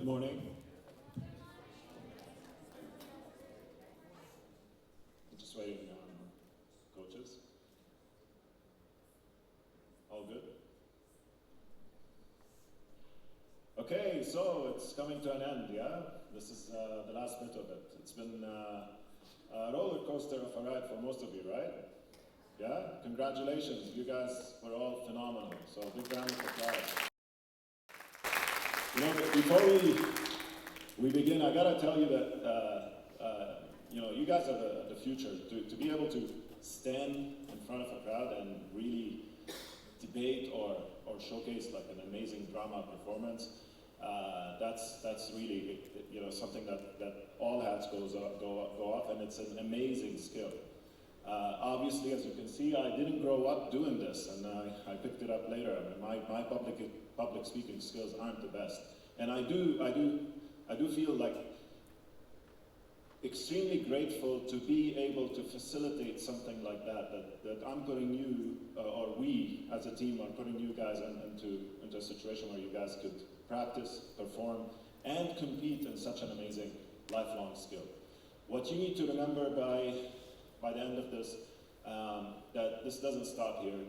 morning. Just waiting on coaches. All good? Okay, so it's coming to an end, yeah? This is the last bit of it. It's been a roller coaster of a ride for most of you, right? Yeah? Congratulations, you guys were all phenomenal. So big round of applause. You know, before we begin, I gotta tell you that you know, you guys are the future. To be able to stand in front of a crowd and really debate or showcase like an amazing drama performance, that's really, you know, something that all hats go off, and it's an amazing skill. Obviously, as you can see, I didn't grow up doing this, and I picked it up later. I mean, my public speaking skills aren't the best, and I do feel like extremely grateful to be able to facilitate something like that I'm putting you, or we as a team are putting you guys into a situation where you guys could practice, perform, and compete in such an amazing lifelong skill. What you need to remember by the end of this, that this doesn't stop here.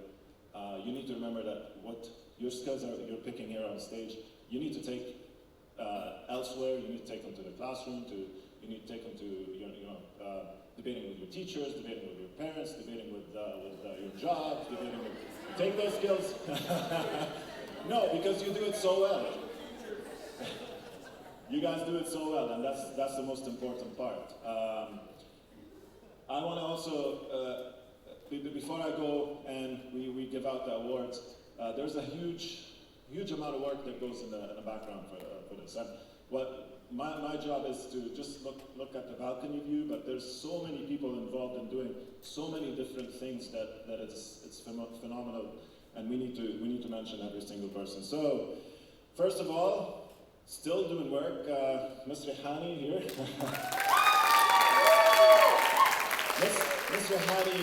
You need to remember that what your skills you're picking here on stage, you need to take elsewhere. You need to take them to the classroom. You need to take them to debating with your teachers, debating with your parents, debating with your job, debating with. Take those skills. No, because you do it so well. You guys do it so well, and that's the most important part. I want to also, before I go and we give out the awards, there's a huge amount of work that goes in the background for this. And what my job is to just look at the balcony view, but there's so many people involved in doing so many different things that it's phenomenal, and we need to mention every single person. So, first of all, still doing work, Ms. Rihani here. Ms. Rihani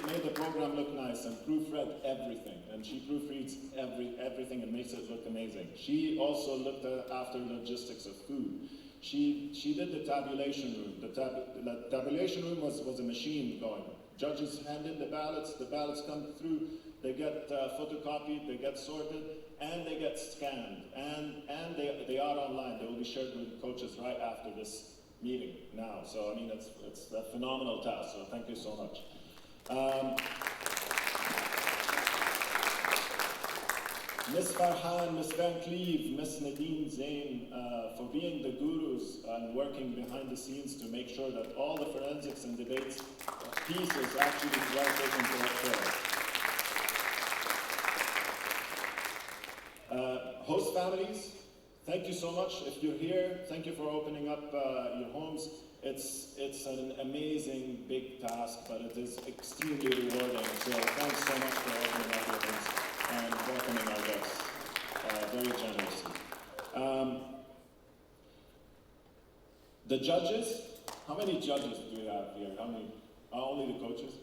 made the program look nice and proofread everything, and she proofreads everything and makes it look amazing. She also looked after logistics of food. She did the tabulation room. The tabulation room was a machine going. Judges hand in the ballots come through, they get photocopied, they get sorted, and they get scanned, and they are online. They will be shared with the coaches right after this meeting now. So I mean, it's a phenomenal task, so thank you so much. Ms. Farhan, Ms. Van Cleve, Ms. Nadine Zain, for being the gurus and working behind the scenes to make sure that all the forensics and debates pieces actually well taken care of. Host families, thank you so much. If you're here, thank you for opening up your homes. It's an amazing big task, but it is extremely rewarding. So thanks so much for opening up your homes and welcoming our guests very generously. The judges, how many judges do we have here? How many? Only the coaches?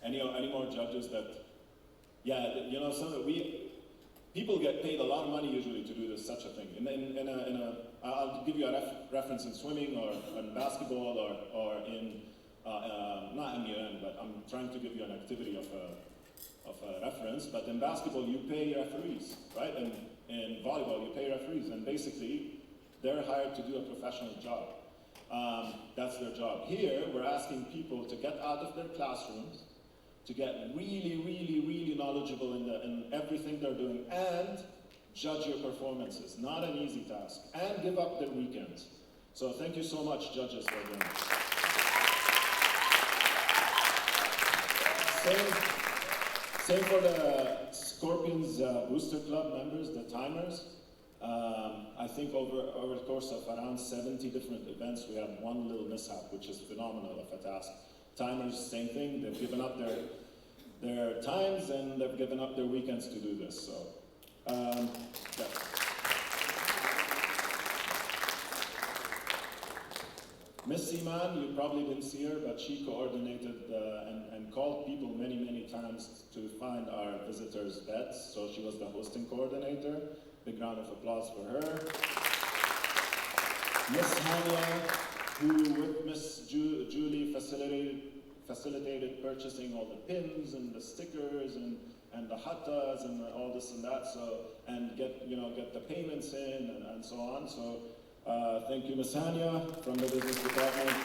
Any more judges that? Yeah, you know, people get paid a lot of money usually to do such a thing. I'll give you a reference in swimming or in basketball or in, not MUN, but I'm trying to give you an activity of a reference, but in basketball you pay referees, right? And in volleyball you pay referees, and basically they're hired to do a professional job. That's their job. Here we're asking people to get out of their classrooms, to get really knowledgeable in everything they're doing, and judge your performances. Not an easy task. And give up their weekends. So thank you so much, judges, for doing this. Same for the Scorpions Booster Club members, the timers. I think over the course of around 70 different events, we had one little mishap, which is phenomenal of a task. Timers, same thing. They've given up their times and they've given up their weekends to do this. So, yeah. Miss Iman, you probably didn't see her, but she coordinated and called people many times to find our visitors' beds. So she was the hosting coordinator. Big round of applause for her. Miss Hania, who with Miss Julie facilitated purchasing all the pins and the stickers and the hattas and all this and that, so, and get the payments in and so on. So thank you, Miss Hania from the business department.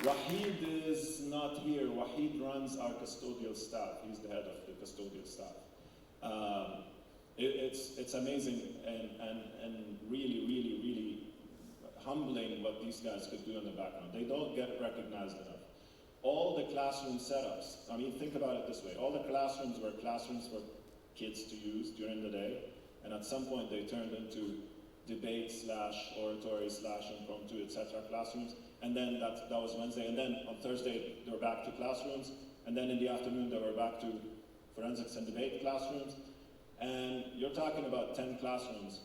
Wahid is not here. Wahid runs our custodial staff. He's the head of the custodial staff. It's amazing and really humbling what these guys could do in the background. They don't get recognized enough. All the classroom setups, I mean, think about it this way. All the classrooms were classrooms for kids to use during the day, and at some point they turned into debate / oratory / impromptu, etc. classrooms. And then that was Wednesday. And then on Thursday, they were back to classrooms. And then in the afternoon, they were back to forensics and debate classrooms. And you're talking about 10 classrooms.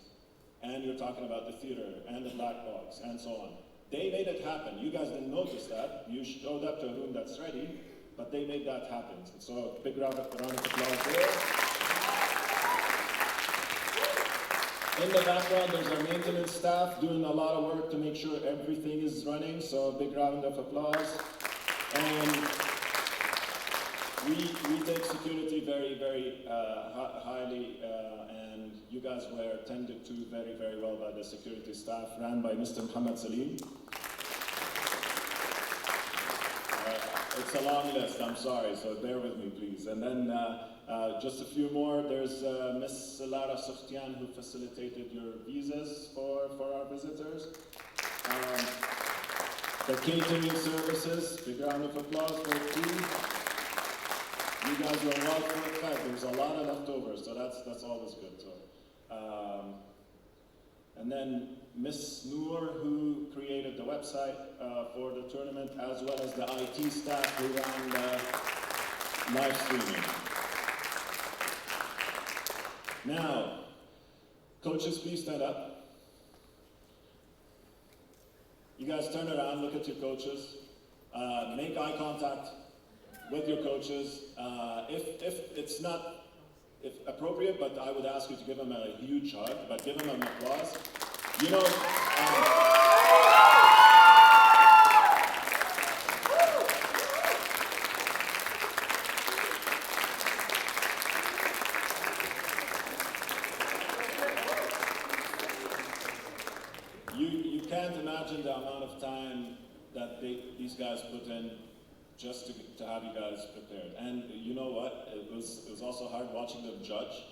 And you're talking about the theater and the black box and so on. They made it happen. You guys didn't notice that. You showed up to a room that's ready, but they made that happen. So big round of applause there. In the background, there's our maintenance staff doing a lot of work to make sure everything is running, so big round of applause. And we take security very highly, and you guys were tended to very well by the security staff, ran by Mr. Muhammad Salim. It's a long list, I'm sorry, so bear with me, please. And then just a few more. There's Miss Lara Sokhtian, who facilitated your visas for our visitors. The catering services, big round of applause for it too. You guys were well fed. There was a lot of leftovers, so that's always good. So, and then Miss Noor, who created the website for the tournament, as well as the IT staff who ran the live streaming. Now, coaches, please stand up. You guys turn around, look at your coaches, make eye contact with your coaches. If it's not appropriate, but I would ask you to give them a huge hug, but give them an applause. You know, you can't imagine the amount of time that these guys put in just to have you guys prepared. And you know what? It was also hard watching them judge,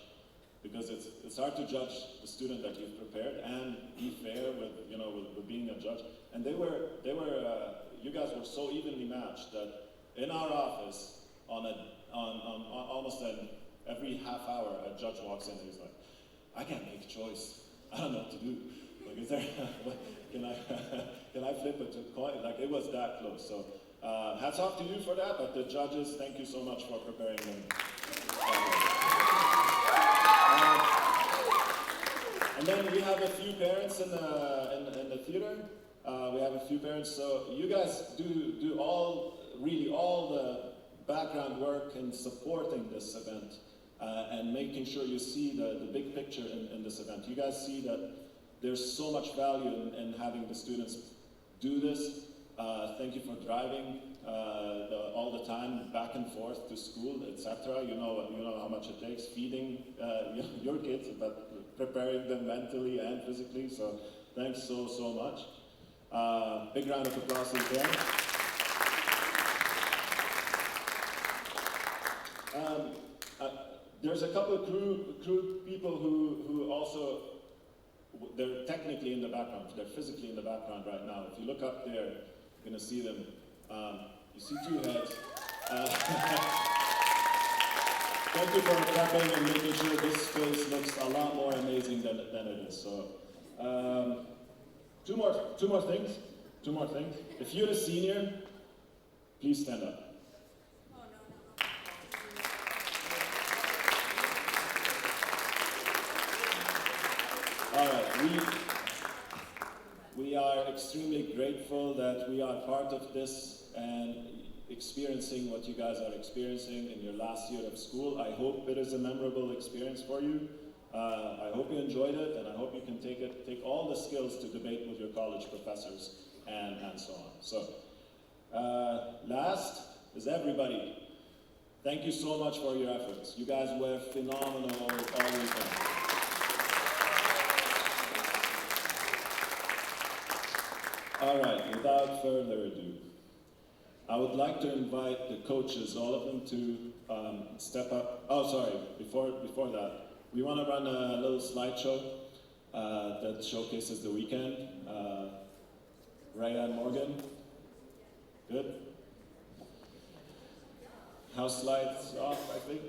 because it's hard to judge the student that you've prepared and be fair with being a judge. And you guys were so evenly matched that in our office, on almost every half hour, a judge walks in and he's like, I can't make a choice. I don't know what to do. Like, is there, can I flip a coin? Like, it was that close. So hats off to you for that, but the judges, thank you so much for preparing them. And then we have a few parents in the theater. We have a few parents, so you guys do all the background work in supporting this event and making sure you see the big picture in this event. You guys see that there's so much value in having the students do this. Thank you for driving all the time back and forth to school, etc. You know how much it takes feeding your kids, but preparing them mentally and physically. So thanks so much. Big round of applause again. There's a couple of crew people who also, they're technically in the background, they're physically in the background right now. If you look up there, you're gonna see them. You see two heads. Thank you for prepping and making sure this space looks a lot more amazing than it is. So, two more things. If you're a senior, please stand up. All right, we are extremely grateful that we are part of this and experiencing what you guys are experiencing in your last year of school. I hope it is a memorable experience for you. I hope you enjoyed it, and I hope you can take all the skills to debate with your college professors and so on. So, last is everybody. Thank you so much for your efforts. You guys were phenomenal all weekend. All right, without further ado, I would like to invite the coaches, all of them, to step up. Oh, sorry, before that, we want to run a little slideshow that showcases the weekend. Raya and Morgan, good? House slides off, I think.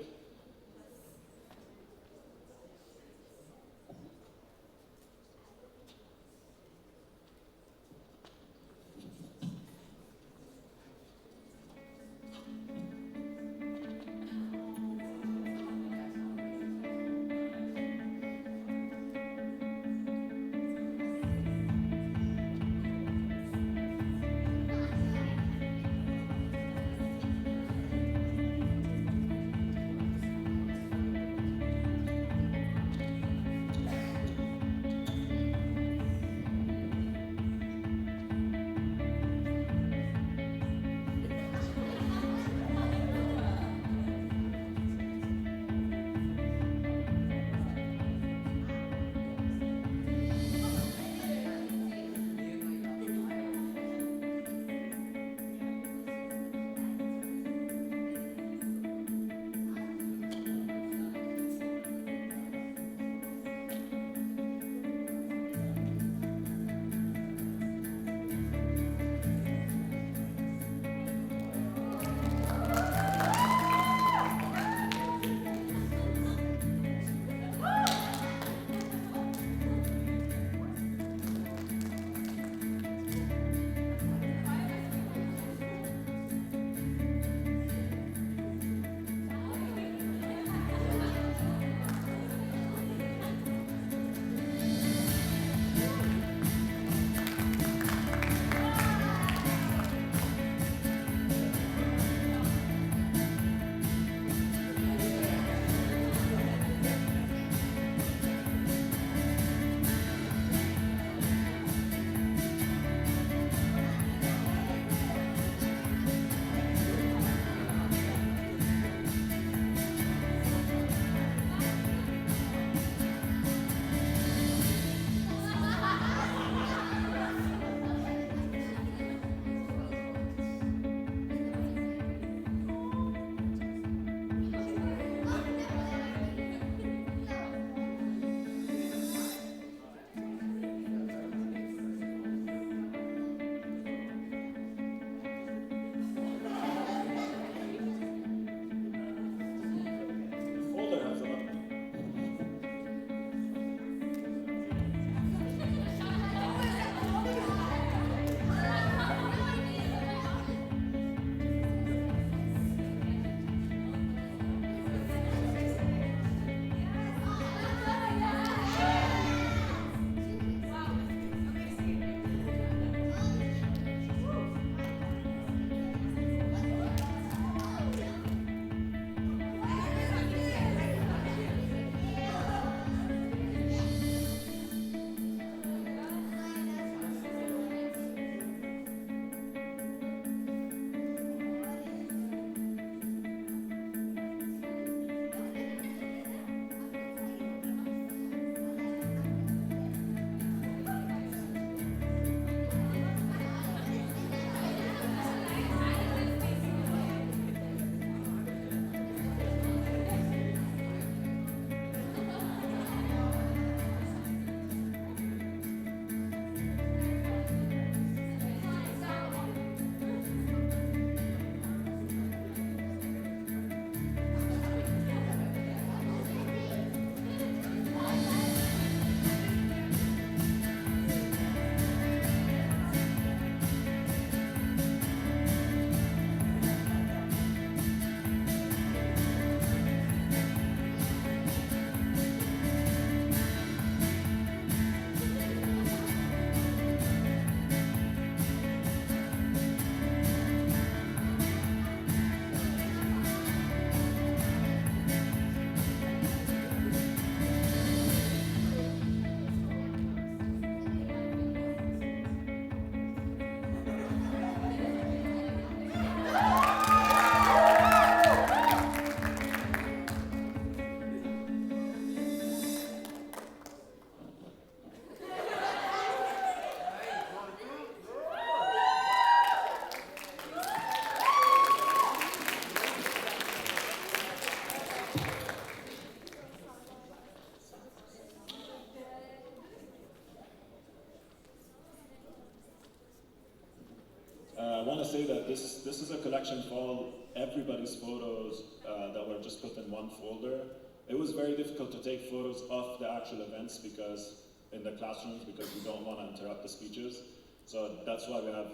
want to say that this is a collection for all everybody's photos that were just put in one folder. It was very difficult to take photos of the actual events because in the classrooms because we don't want to interrupt the speeches. So that's why we have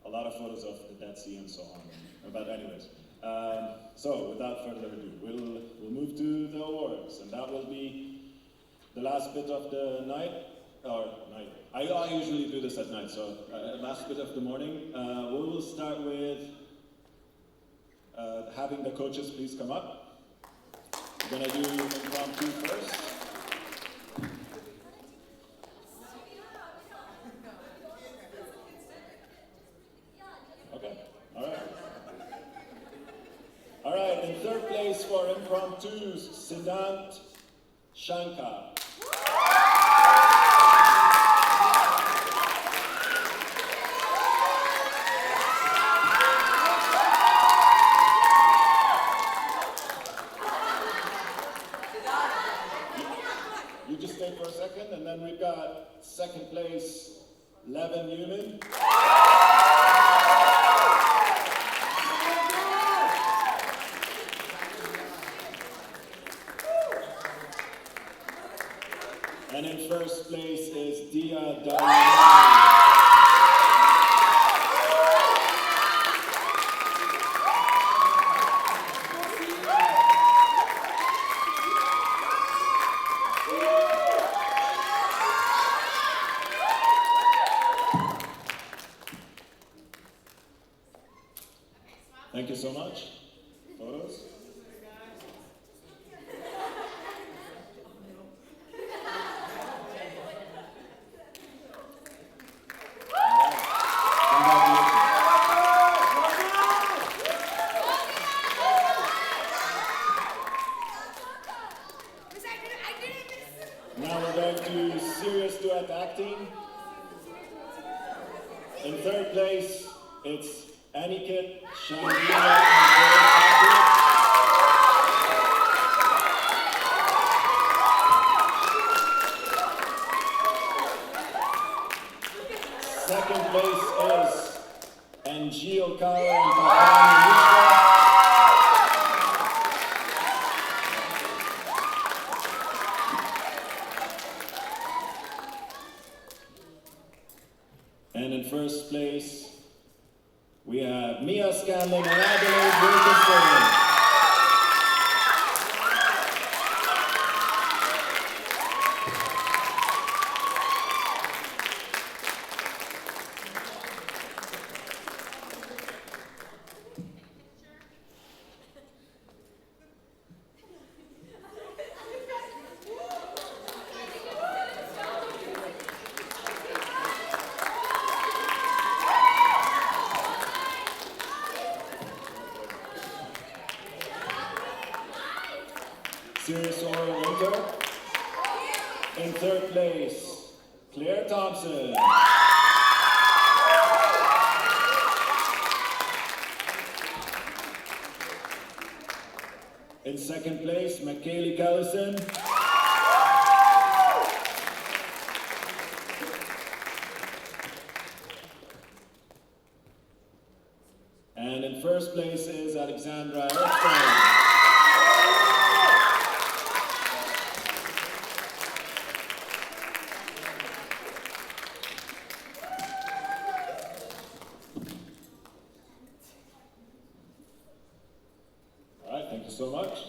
a lot of photos of the Dead Sea and so on. But anyways, so without further ado, we'll move to the awards, and that will be the last bit of the night. I usually do this at night, so last bit of the morning. We will start with having the coaches please come up. We're gonna do impromptu first. Okay, all right, in third place for impromptus, Siddhant Shankar. You just stay for a second, and then we've got second place, Levin Newman. And in first place is Dia Dawani. Thank you so much. Photos? Now we're going to serious duet acting. In third place, it's Aniket, Shandina, second place is Angel Kara and Papani Mishra. And in first place, we have Mia Scanlon and Adelaide Wilkinson. Serious Oral Winter. In third place, Claire Thompson. In second place, McKaylee Callison. And in first place is Alexandra Erskine. Thank you so much.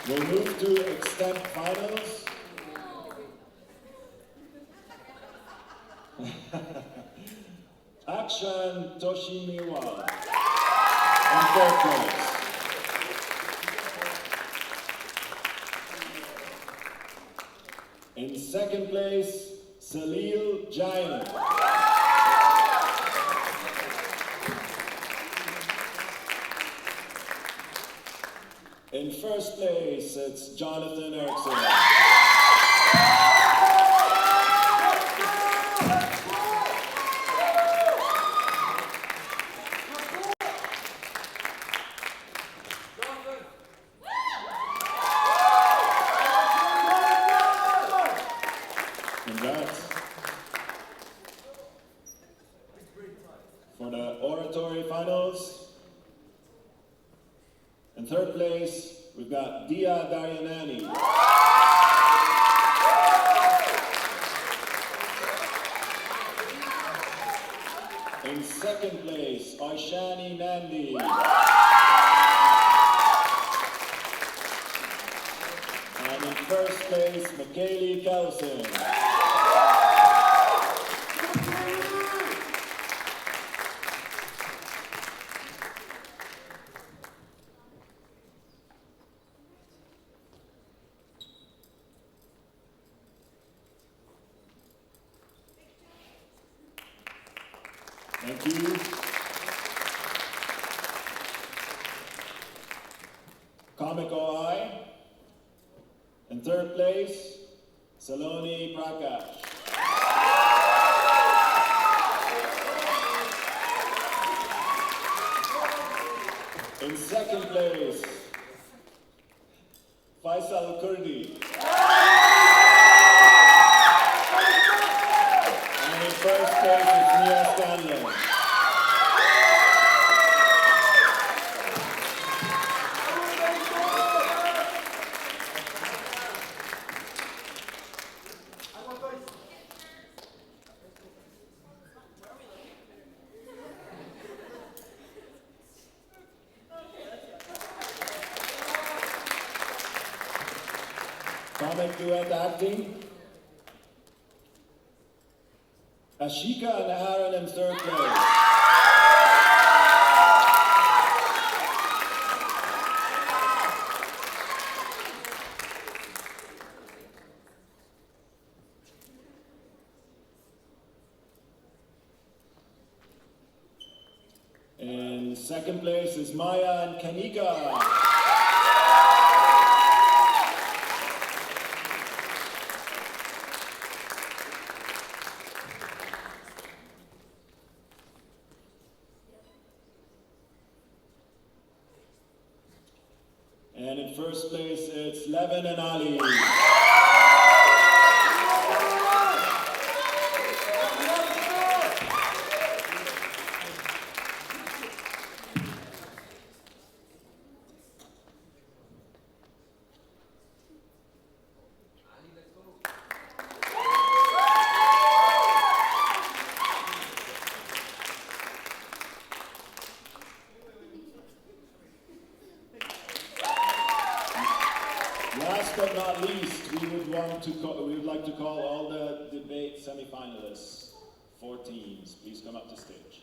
We'll move to extent finals. Akshan Toshimiwa in third place. In second place, Salil Jain. In first place, it's Jonathan Erickson. Congrats. got Dia Daryanani. In second place, Aishani Nandi. And in first place, Michaeli Kelson. Thank you. Comic OI. In third place, Saloni Prakash. In second place, Faisal Kurdi. And in first place is Mia Stanley. Comic duet acting. Ashika and Aaron in third place. In second place is Maya and Kanika. And in first place, it's Levin and Ali. Last but not least, we would like to call all the debate semi-finalists, 4 teams. Please come up to stage.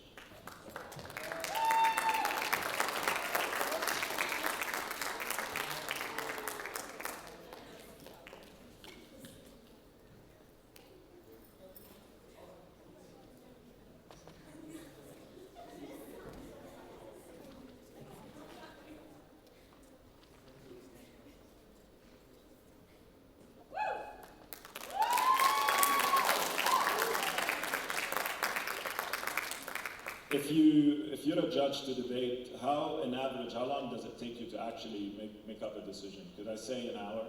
If you're a judge to debate, how long does it take you to actually make up a decision? Could I say an hour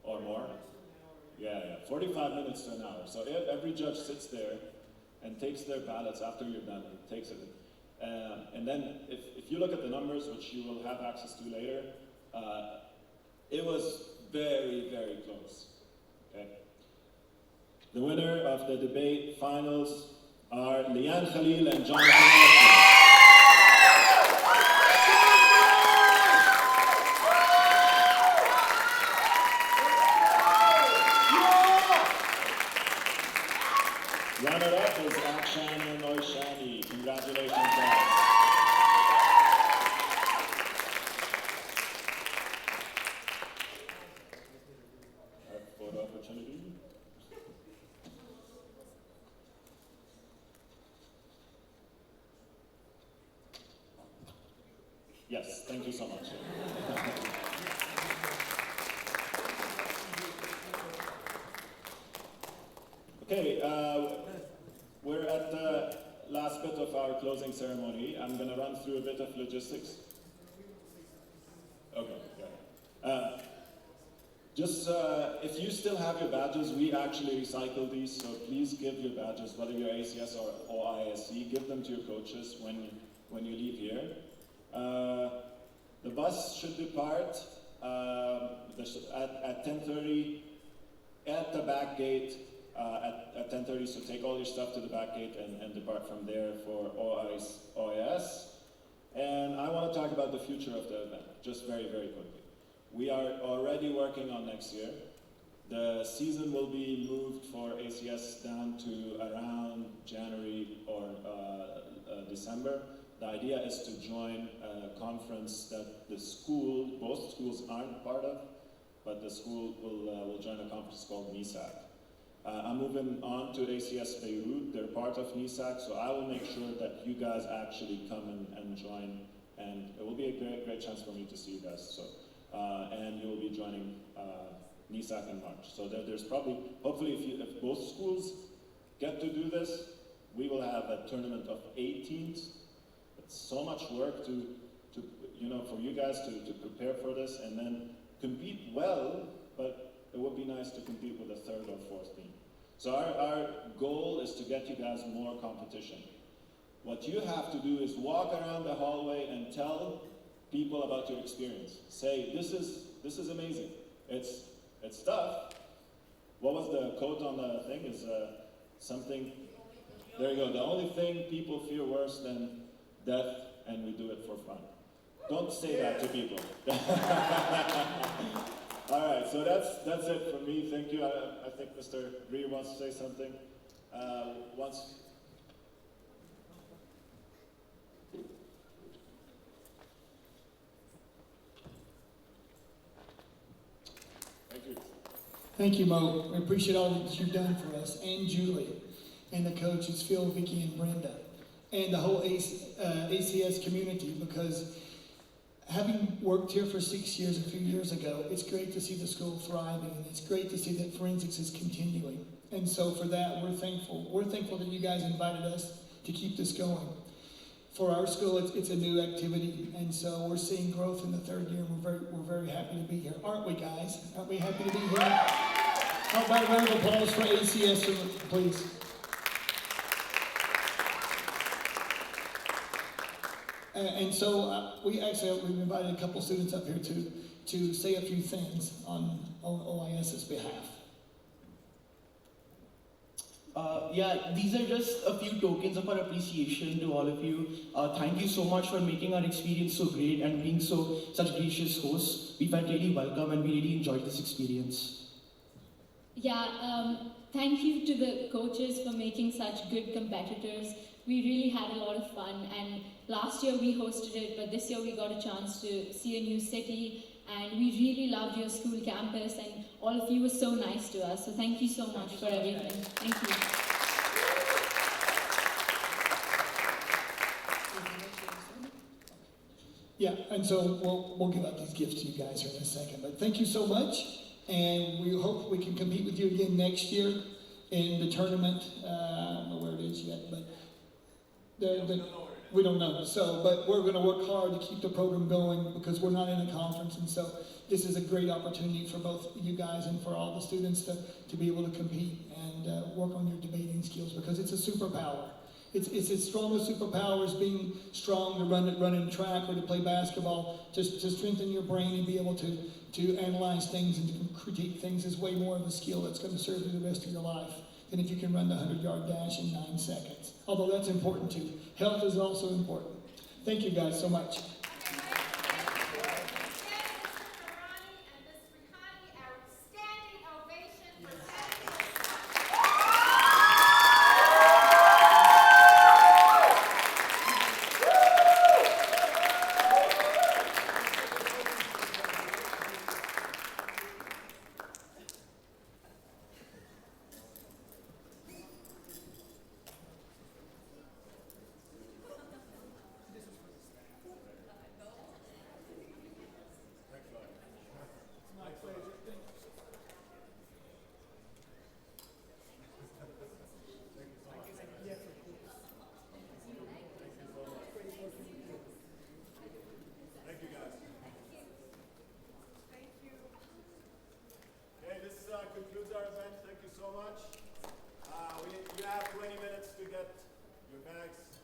or more? Yeah, 45 minutes to an hour. So if every judge sits there and takes their ballots after you're done, takes it. And then if you look at the numbers, which you will have access to later, it was very, very close. Okay. The winner of the debate finals are Liane Khalil and Jonathan Nelson. Runner-up is Akshan and Oishani. Congratulations, guys. Photo opportunity. Yes, thank you so much. Okay, we're at the last bit of our closing ceremony. I'm going to run through a bit of logistics. Okay, got it. If you still have your badges, we actually recycle these, so please give your badges, whether you're ACS or OISC, give them to your coaches when you leave here. The bus should depart at 10:30 at the back gate at 10:30. So take all your stuff to the back gate and depart from there for OIS. And I want to talk about the future of the event, just very, very quickly. We are already working on next year. The season will be moved for ACS down to around January or December. The idea is to join a conference that the school, both schools aren't part of, but the school will join a conference called NISAC. I'm moving on to ACS Beirut. They're part of NISAC, so I will make sure that you guys actually come and join, and it will be a great, great chance for me to see you guys. So, and you'll be joining NISAC in March. So there's probably, hopefully, if both schools get to do this, we will have a tournament of 8 teams. It's so much work to for you guys to prepare for this and then compete well, but it would be nice to compete with a 3rd or 4th team. So our goal is to get you guys more competition. What you have to do is walk around the hallway and tell people about your experience. Say, this is amazing. It's tough. What was the quote on the thing? Is something, there you go. The only thing people fear worse than death, and we do it for fun. Don't say that to people. All right, so that's it for me. Thank you. I think Mr. Reer wants to say something. Thank you. Thank you, Mo. We appreciate all that you've done for us, and Julie, and the coaches, Phil, Vicky, and Brenda, and the whole ACS community, because having worked here for 6 years, a few years ago, it's great to see the school thriving, and it's great to see that forensics is continuing. And so for that, we're thankful. We're thankful that you guys invited us to keep this going. For our school, it's a new activity, and so we're seeing growth in the 3rd year, and we're very happy to be here. Aren't we, guys? Aren't we happy to be here? How about a round of applause for ACS, please? And so we've invited a couple students up here to say a few things on OIS's behalf. Yeah, these are just a few tokens of our appreciation to all of you. Thank you so much for making our experience so great and being such gracious hosts. We felt really welcome and we really enjoyed this experience. Yeah, thank you to the coaches for making such good competitors. We really had a lot of fun, and last year we hosted it, but this year we got a chance to see a new city, and we really loved your school campus, and all of you were so nice to us, so thank you so much for everything. Thank you. Yeah, and so we'll give out these gifts to you guys here in a second, but thank you so much, and we hope we can compete with you again next year in the tournament. I don't know where it is yet, but we don't know. So, but we're going to work hard to keep the program going because we're not in a conference, and so this is a great opportunity for both you guys and for all the students to be able to compete and work on your debating skills, because it's a superpower. It's as strong a superpower as being strong to run in track or to play basketball. To strengthen your brain and be able to analyze things and to critique things is way more of a skill that's going to serve you the rest of your life than if you can run the 100-yard dash in 9 seconds. Although that's important too. Health is also important. Thank you guys so much. Concludes our event. Thank you so much. You have 20 minutes to get your bags